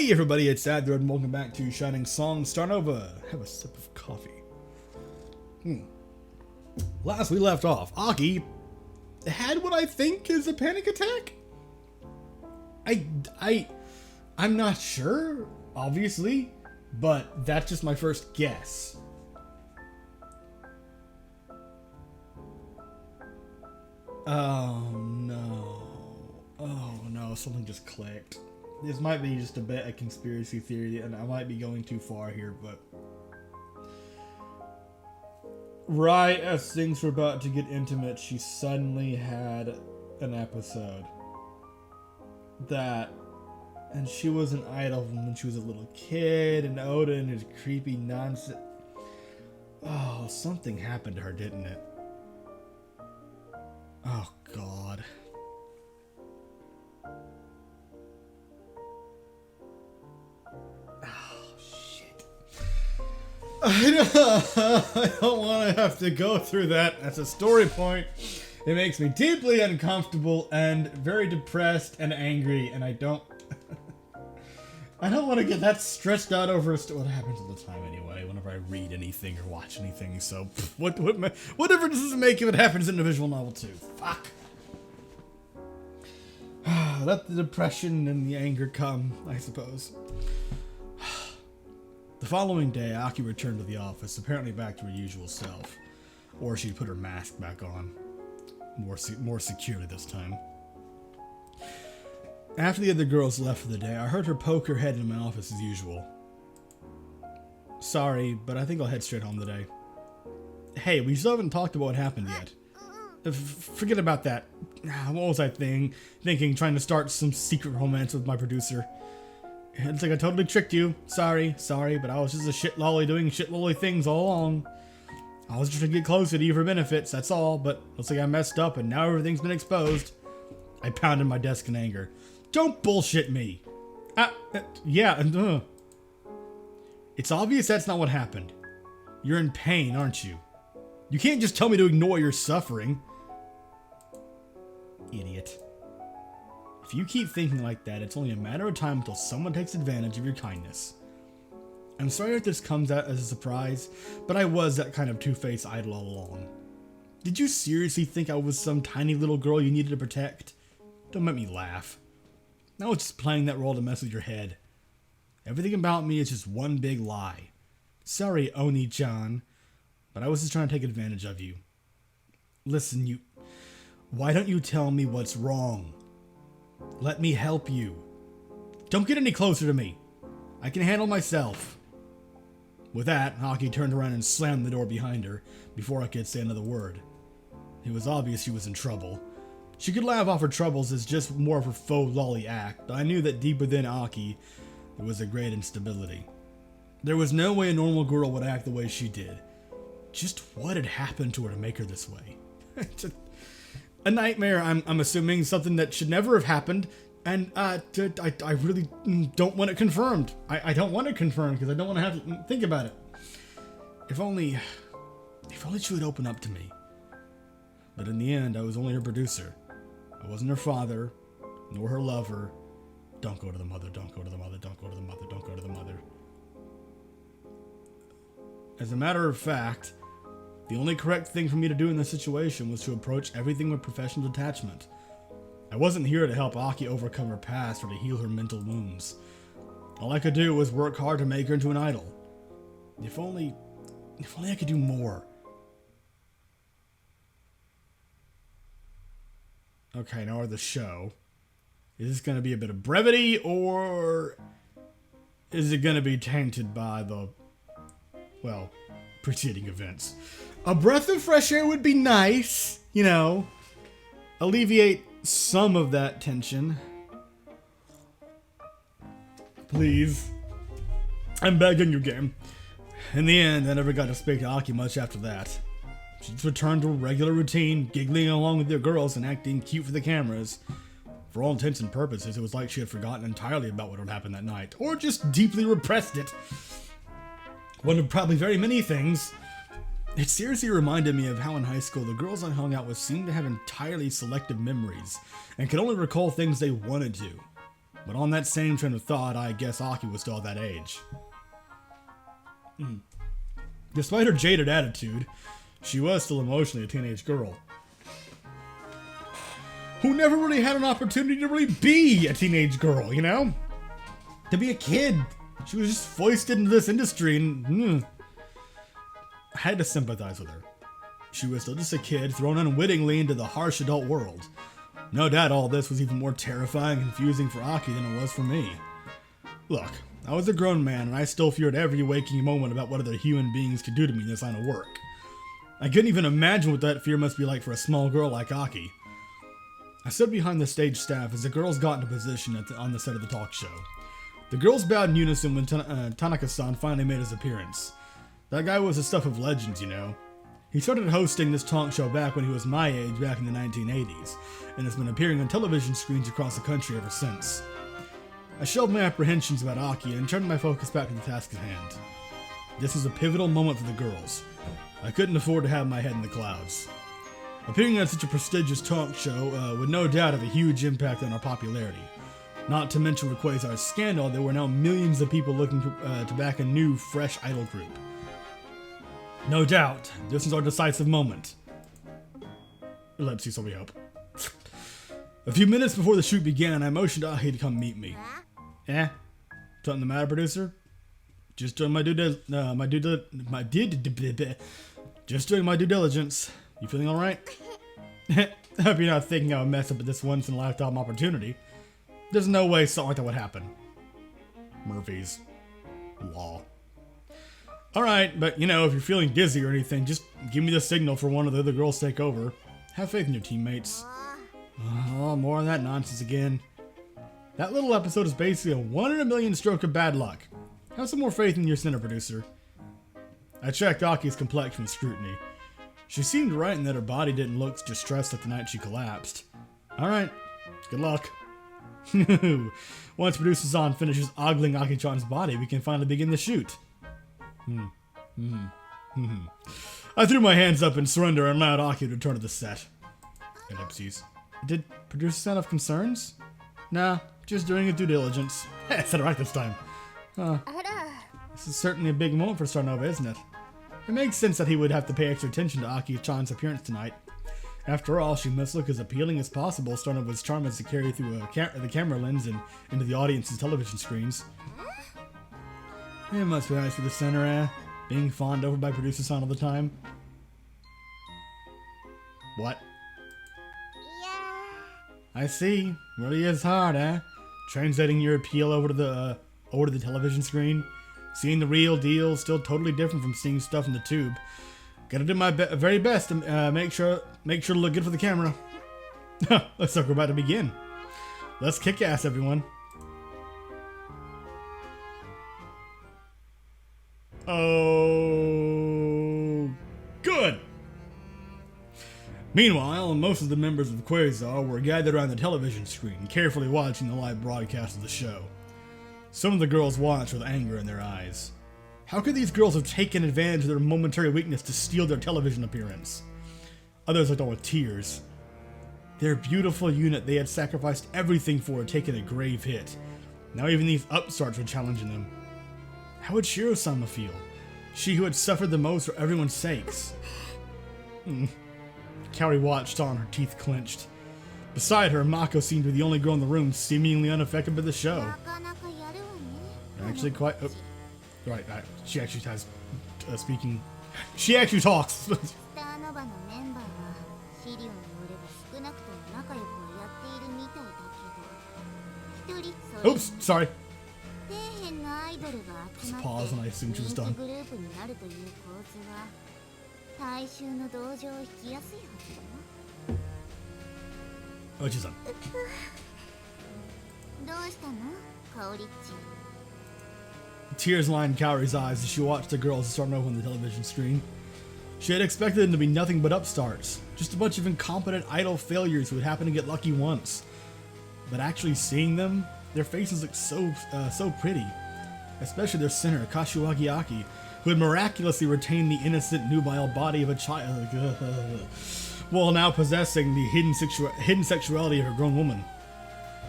Hey everybody, it's Adler and welcome back to Shining Song Starnova. Have a sip of coffee. Last we left off, Aki had what I think is a panic attack. I'm not sure, obviously, but that's just my first guess. Oh no, something just clicked. This might be just a bit of conspiracy theory, and I might be going too far here, but... Right as things were about to get intimate, she suddenly had an episode. And she was an idol when she was a little kid, and Oda and his creepy nonsense... Oh, something happened to her, didn't it? Oh, God. I don't want to have to go through that as a story point. It makes me deeply uncomfortable and very depressed and angry, and I don't want to get that stressed out over what happens all the time anyway, whenever I read anything or watch anything, so what difference does it make if it happens in a visual novel too? Fuck. Let the depression and the anger come, I suppose. The following day, Aki returned to the office, apparently back to her usual self. Or she'd put her mask back on. More securely this time. After the other girls left for the day, I heard her poke her head into my office as usual. Sorry, but I think I'll head straight home today. Hey, we still haven't talked about what happened yet. Forget about that. What was I thinking? Trying to start some secret romance with my producer. It's like I totally tricked you. Sorry, but I was just a shit lolly doing shit lolly things all along. I was just trying to get closer to you for benefits, that's all, but looks like I messed up and now everything's been exposed. I pounded my desk in anger. Don't bullshit me. It's obvious that's not what happened. You're in pain, aren't you? You can't just tell me to ignore your suffering. Idiot. If you keep thinking like that, it's only a matter of time until someone takes advantage of your kindness. I'm sorry if this comes out as a surprise, but I was that kind of two-faced idol all along. Did you seriously think I was some tiny little girl you needed to protect? Don't make me laugh. I was just playing that role to mess with your head. Everything about me is just one big lie. Sorry, Oni-chan, but I was just trying to take advantage of you. Listen, why don't you tell me what's wrong? Let me help you. Don't get any closer to me. I can handle myself. With that, Aki turned around and slammed the door behind her before I could say another word. It was obvious she was in trouble. She could laugh off her troubles as just more of her faux lolly act, but I knew that deep within Aki, there was a great instability. There was no way a normal girl would act the way she did. Just what had happened to her to make her this way? A nightmare, I'm assuming, something that should never have happened, and I really don't want it confirmed. I don't want it confirmed because I don't want to have to think about it. If only she would open up to me. But in the end, I was only her producer. I wasn't her father, nor her lover. Don't go to the mother, don't go to the mother, don't go to the mother, don't go to the mother. As a matter of fact, the only correct thing for me to do in this situation was to approach everything with professional detachment. I wasn't here to help Aki overcome her past or to heal her mental wounds. All I could do was work hard to make her into an idol. If only I could do more. Okay, now the show. Is this going to be a bit of brevity, or is it going to be tainted by the, well, preceding events? A breath of fresh air would be nice, alleviate some of that tension. Please. I'm begging you, game. In the end, I never got to speak to Aki much after that. She just returned to a regular routine, giggling along with the girls and acting cute for the cameras. For all intents and purposes, it was like she had forgotten entirely about what had happened that night, or just deeply repressed it. One of probably very many things. It seriously reminded me of how in high school the girls I hung out with seemed to have entirely selective memories and could only recall things they wanted to. But on that same train of thought, I guess Aki was still that age. Despite her jaded attitude, she was still emotionally a teenage girl who never really had an opportunity to really be a teenage girl, you know? To be a kid. She was just foisted into this industry and I had to sympathize with her. She was still just a kid thrown unwittingly into the harsh adult world. No doubt all this was even more terrifying and confusing for Aki than it was for me. Look, I was a grown man and I still feared every waking moment about what other human beings could do to me in this line of work. I couldn't even imagine what that fear must be like for a small girl like Aki. I stood behind the stage staff as the girls got into position on the set of the talk show. The girls bowed in unison when Tanaka-san finally made his appearance. That guy was the stuff of legends, you know. He started hosting this talk show back when he was my age back in the 1980s, and has been appearing on television screens across the country ever since. I shelved my apprehensions about Aki and turned my focus back to the task at hand. This was a pivotal moment for the girls. I couldn't afford to have my head in the clouds. Appearing on such a prestigious talk show would no doubt have a huge impact on our popularity. Not to mention with Quasar's scandal, there were now millions of people looking to back a new, fresh idol group. No doubt, this is our decisive moment. Let's see, so we hope. A few minutes before the shoot began, I motioned Ahi to come meet me. Something the matter, producer? Just doing my due diligence. You feeling all right? Hope you're not thinking I would mess up at this once in a lifetime opportunity. There's no way something like that would happen. Murphy's Law. Alright, but you know, if you're feeling dizzy or anything, just give me the signal for one of the other girls to take over. Have faith in your teammates. Oh, more of that nonsense again. That little episode is basically a 1 in a million stroke of bad luck. Have some more faith in your center, producer. I checked Aki's complexion with scrutiny. She seemed right in that her body didn't look distressed like the night she collapsed. Alright, good luck. Once producer Zahn finishes ogling Aki-chan's body, we can finally begin the shoot. I threw my hands up in surrender and allowed Aki to return to the set. Ellipses. Did producer Zahn have concerns? Nah, just doing his due diligence. I said it right this time. This is certainly a big moment for Starnova, isn't it? It makes sense that he would have to pay extra attention to Aki-chan's appearance tonight. After all, she must look as appealing as possible. Starnova's charm is to carry through the camera lens and into the audience's television screens. It must be nice for the center, being fawned over by producer San all the time. What? I see. Really is hard, Translating your appeal over to the television screen. Seeing the real deal is still totally different from seeing stuff in the tube. Gotta do my very best to make sure to look good for the camera. Looks like we're about to begin. Let's kick ass, everyone. Oh, good. Meanwhile, most of the members of Quasar were gathered around the television screen, carefully watching the live broadcast of the show. Some of the girls watched with anger in their eyes. How could these girls have taken advantage of their momentary weakness to steal their television appearance? Others looked on with tears. Their beautiful unit they had sacrificed everything for had taken a grave hit. Now even these upstarts were challenging them. How would Shiro-sama feel? She who had suffered the most for everyone's sakes. Kaori watched on, her teeth clenched. Beside her, Mako seemed to be the only girl in the room seemingly unaffected by the show. Actually quite... Oh, right, she actually has speaking... She actually talks! Oops, sorry. Just pause and I assume she was done. Oh, she's done. Tears lined Kaori's eyes as she watched the girls starting over on the television screen. She had expected them to be nothing but upstarts, just a bunch of incompetent idol failures who would happen to get lucky once. But actually seeing them, their faces looked so pretty. Especially their center, Kashiwagi Aki, who had miraculously retained the innocent, nubile body of a child, while now possessing the hidden sexuality of a grown woman.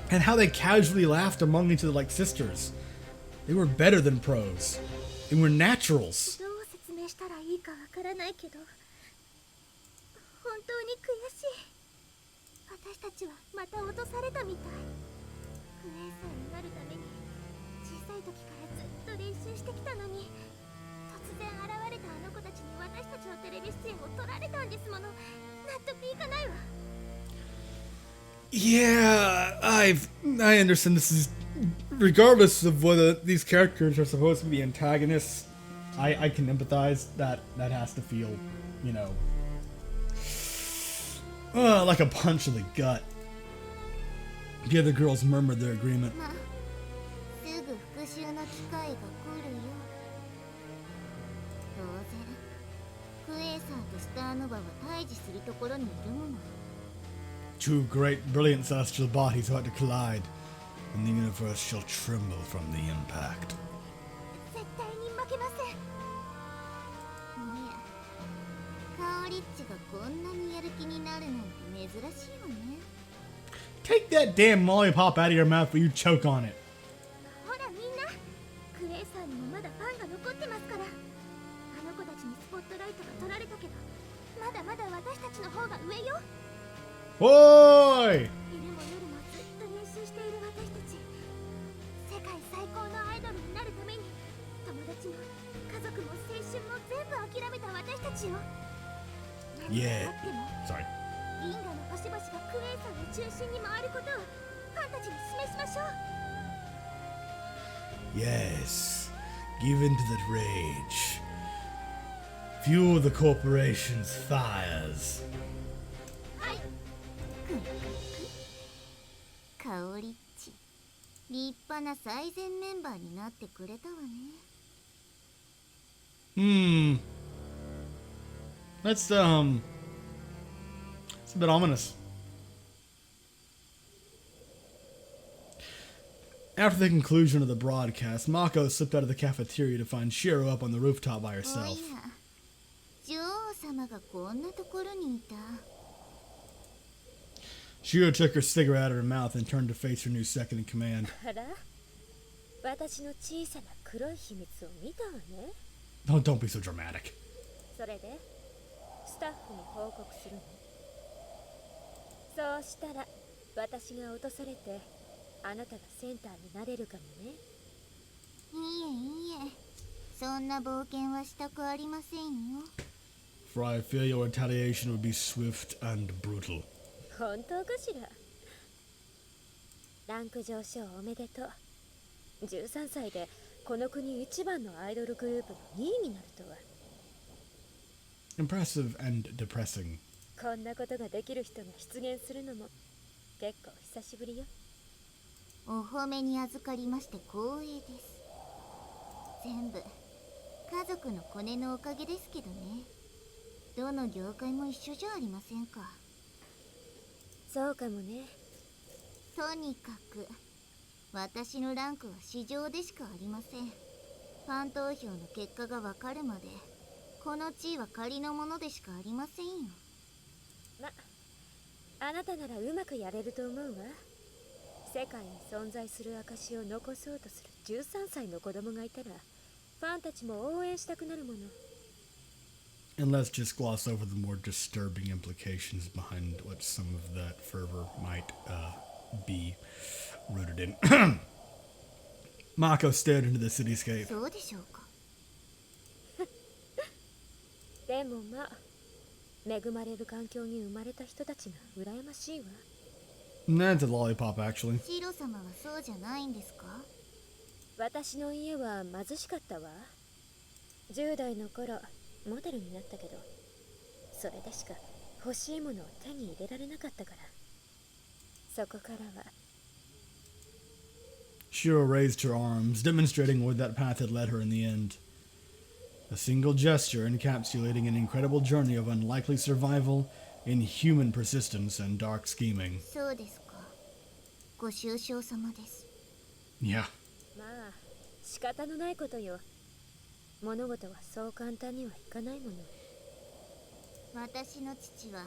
And how they casually laughed among each other like sisters. They were better than pros. They were naturals. どう説明したらいいかわからないけど、本当に悔しい。私たちはまた落とされたみたい。クエーサーになるために小さい時からずっと練習してきたのに、突然現れたあの子たちに私たちのテレビ出演を取られたんですもの。納得いかないわ。Yeah, I understand this is regardless of whether these characters are supposed to be antagonists. I can empathize that has to feel, you know, like a punch in the gut. The other girls murmured their agreement. まあ、すぐ復讐の機会が来るよ。当然、クエーサーとスターノバは対峙するところにいるもの。Two great, brilliant celestial bodies about to collide, and the universe shall tremble from the impact. 絶対に負けません。ねえ、カオリッチがこんなにやる気になるなんて珍しいわね。Take that damn lollipop out of your mouth or you choke on it. ほらみんな、クエーサーにもまだファンが残ってますから。あの子たちにスポットライトが取られたけど、まだまだ私たちの方が上よ。おーい！昼も夜もずっと練習している私たち。世界最高のアイドルになるために、友達も家族も青春も全部諦めた私たちよ。何があっても、 Sorry. 銀河の星々がクエーサーの中心に回ることをファンたちに示しましょう。 Yes. Give in to that rage. Fuel the corporation's fires. はい。カオリッチ、立派な最前メンバーになってくれたわね。That's it's a bit ominous. After the conclusion of the broadcast, Mako slipped out of the cafeteria to find Shiro up on the rooftop by お herself. や、女王様がこんなところにいた。 Shiro took her cigarette out of her mouth and turned to face her new second in command. あら、私の小さな黒い秘密を見たわね。Oh, don't be so dramatic. それでスタッフに報告するの。そうしたら私が落とされてあなたがセンターになれるかもね。いいえ、そんな冒険はしたくありませんよ。 For I fear your retaliation would be swift and brutal. 本当かしら。ランク上昇おめでとう。13歳でこの国一番のアイドルグループの2位になるとは。Impressive and depressing. こんなことができる人が出現するのも結構久しぶりよ。お褒めに預かりまして光栄です。全部家族のコネのおかげですけどね。どの業界も一緒じゃありませんか。そうかもね。とにかく私のランクは市場でしかありません。ファン投票の結果がわかるまでこの地位は仮のものでしかありませんよ。ま、あなたならうまくやれると思うわ。世界に存在する証を残そうとする13歳の子供がいたらファンたちも応援したくなるもの。 And let's just gloss over the more disturbing implications behind what some of that fervor might be rooted in. Mako stared into the cityscape. そうでしょうか。でもまあ、恵まれる環境に生まれた人たちが羨ましいわ。 That's a lollipop, actually. シロ様はそうじゃないんですか。私の家は貧しかったわ。10代の頃モデルになったけど、それでしか欲しいものを手に入れられなかったから。そこからは。 Shiro raised her arms, demonstrating where that path had led her in the end. A single gesture encapsulating an incredible journey of unlikely survival, inhuman persistence, and dark scheming. そうですか。ご愁傷様です。 Yeah. まあ、仕方のないことよ。物事はそう簡単にはいかないもの。私の父は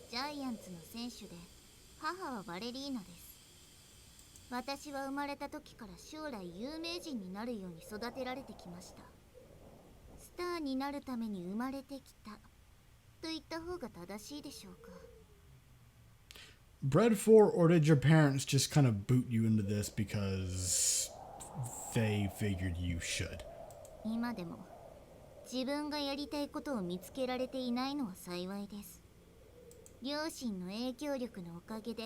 ジャイアンツの選手で、母はバレリーナです。私は生まれた時から将来有名人になるように育てられてきました。スターになるために生まれてきたと言った方が正しいでしょうか。Bred for, or did your parents just kind of boot you into this because they figured you should? 今でも自分がやりたいことを見つけられていないのは幸いです。両親の影響力のおかげで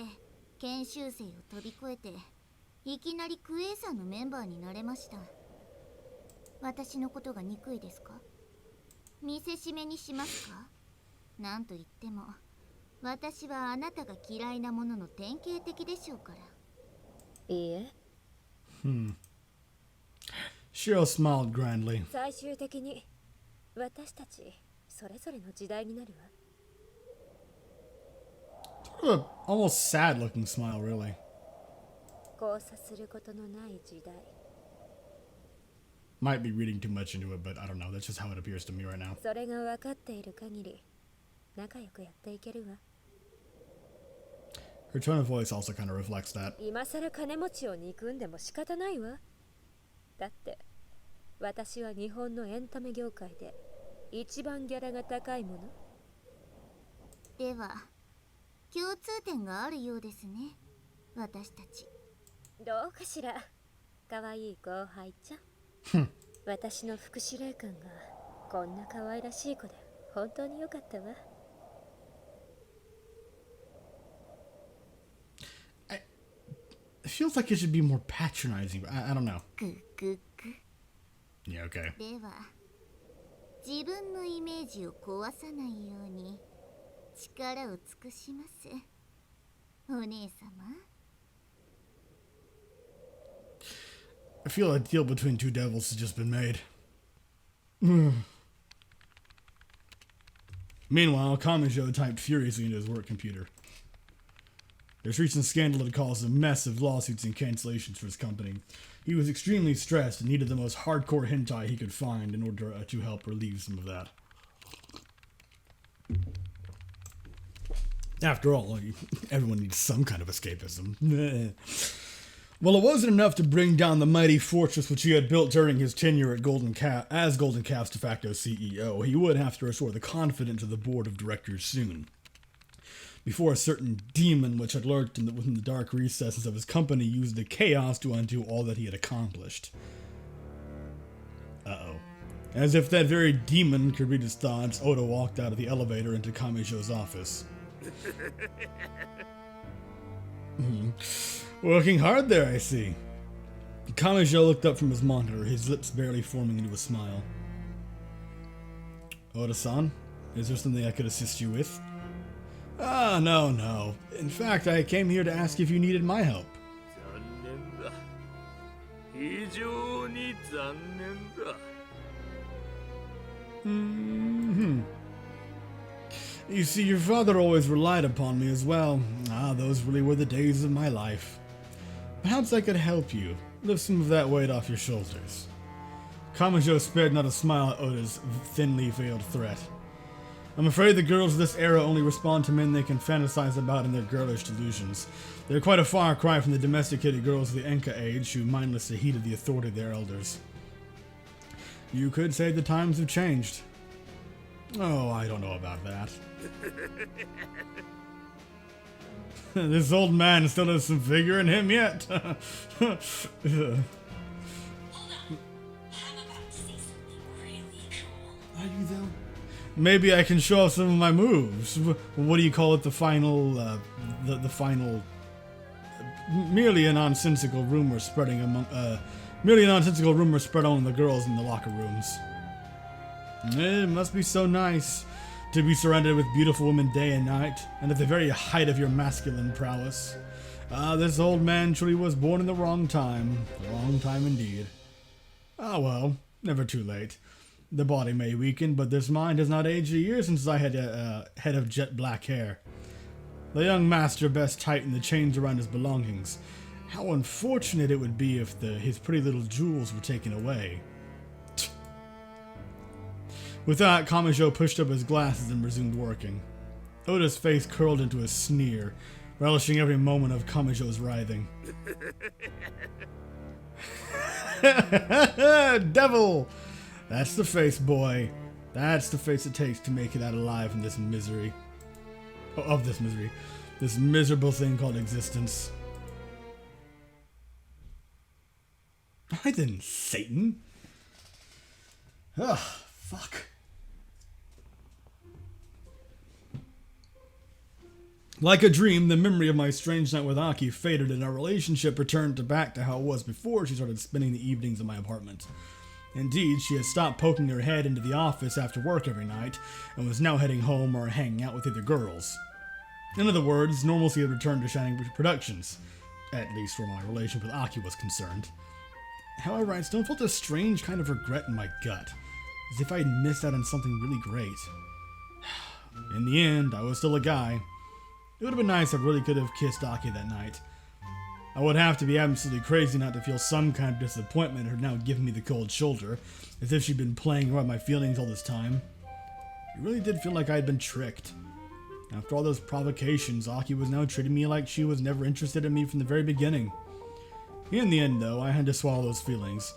研修生を飛び越えていきなりクエイさんのメンバーになれました。私のことが憎いですか？見せしめにしますか？なんと言っても私はあなたが嫌いなものの典型的でしょうから。いいえ。Cheryl smiled grandly. 最終的に私たちそれぞれの時代になるわ。Almost sad looking smile, really. 交差することのない時代。Might be reading too much into it, but I don't know. That's just how it appears to me right now. それが分かっている限り仲良くやっていけるわ。Her tone of voice also kind of reflects that. 今さら金持ちを憎んでも仕方ないわ。だって私は日本のエンタメ業界で一番ギャラが高いもの。では共通点があるようですね、私たち。どうかしら。可愛い後輩ちゃん。私の副司令官がこんな可愛らしい子で本当に良かったわ。It feels like it should be more patronizing, but I don't know. くくく。 Yeah, okay. では自分のイメージを壊さないように力を尽くします、お姉様。I feel a deal between two devils has just been made. Meanwhile, Kamijo typed furiously into his work computer. There's recent scandal that caused a mess of lawsuits and cancellations for his company. He was extremely stressed and needed the most hardcore hentai he could find in order to help relieve some of that. After all, everyone needs some kind of escapism. Well, it wasn't enough to bring down the mighty fortress which he had built during his tenure at as Golden Calf's de facto CEO. He would have to restore the confidence of the board of directors soon, before a certain demon which had lurked within the dark recesses of his company used the chaos to undo all that he had accomplished. Uh-oh. As if that very demon could read his thoughts, Oda walked out of the elevator into Kamisho's office. Working hard there, I see. Kamisho looked up from his monitor, his lips barely forming into a smile. Oda-san, is there something I could assist you with? Ah, no. In fact, I came here to ask if you needed my help. You see, your father always relied upon me as well. Those really were the days of my life. Perhaps I could help you, lift some of that weight off your shoulders. Kamijo spared not a smile at Oda's thinly veiled threat. I'm afraid the girls of this era only respond to men they can fantasize about in their girlish delusions. They're quite a far cry from the domesticated girls of the Enka age who mindlessly heeded the authority of their elders. You could say the times have changed. Oh, I don't know about that. This old man still has some vigor in him yet. Hold up. I'm about to see something really cool. Are you though? Maybe I can show off some of my moves. What do you call it? The final, the final. Merely a nonsensical rumor spreading among. Merely a nonsensical rumor spread among the girls in the locker rooms. It must be so nice to be surrounded with beautiful women day and night, and at the very height of your masculine prowess. This old man truly was born in the wrong time. The wrong time indeed. Ah well, never too late. The body may weaken, but this mind has not aged a year since I had a head of jet black hair. The young master best tightened the chains around his belongings. How unfortunate it would be if his pretty little jewels were taken away. With that, Kamijo pushed up his glasses and resumed working. Oda's face curled into a sneer. relishing every moment of Kamijo's writhing. Devil! That's the face, boy. That's the face it takes to make it out alive in this misery. Oh, of this misery. This miserable thing called existence. I didn't, Satan. Ugh, fuck. Like a dream, the memory of my strange night with Aki faded and our relationship returned back to how it was before she started spending the evenings in my apartment. Indeed, she had stopped poking her head into the office after work every night and was now heading home or hanging out with either girls. In other words, normalcy had returned to Shining Productions, at least where my relation with Aki was concerned. However, I still felt a strange kind of regret in my gut, as if I had missed out on something really great. In the end, I was still a guy. It would have been nice if I really could have kissed Aki that night. I would have to be absolutely crazy not to feel some kind of disappointment at her now giving me the cold shoulder, as if she'd been playing around my feelings all this time. It really did feel like I had been tricked. After all those provocations, Aki was now treating me like she was never interested in me from the very beginning. In the end, though, I had to swallow those feelings.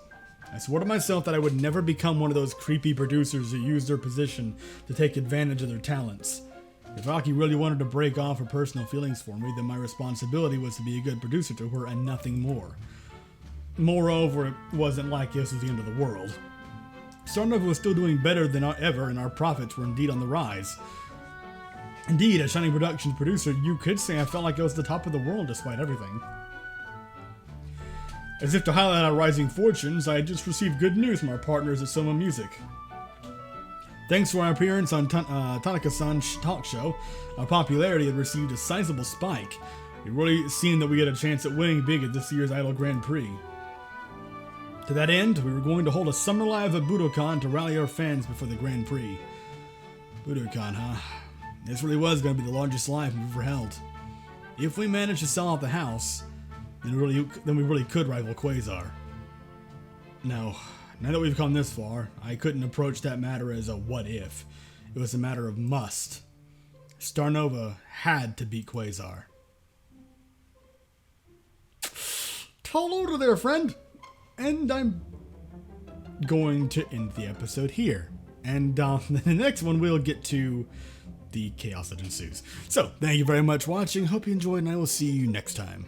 I swore to myself that I would never become one of those creepy producers who use their position to take advantage of their talents. If Aki really wanted to break off her personal feelings for me, then my responsibility was to be a good producer to her and nothing more. Moreover, it wasn't like this was the end of the world. Starnova was still doing better than ever, and our profits were indeed on the rise. Indeed, as Shining Productions producer, you could say I felt like I was the top of the world despite everything. As if to highlight our rising fortunes, I had just received good news from our partners at Soma Music. Thanks to our appearance on Tanaka-san's talk show, our popularity had received a sizable spike. It really seemed that we had a chance at winning big at this year's Idol Grand Prix. To that end, we were going to hold a summer live at Budokan to rally our fans before the Grand Prix. Budokan, huh? This really was going to be the largest live we've ever held. If we managed to sell out the house, then we really could rival Quasar. Now that we've come this far, I couldn't approach that matter as a what if. It was a matter of must. Starnova had to beat Quasar. Tall order there, friend. And I'm going to end the episode here. And the next one we'll get to the chaos that ensues. So, thank you very much for watching. Hope you enjoyed, and I will see you next time.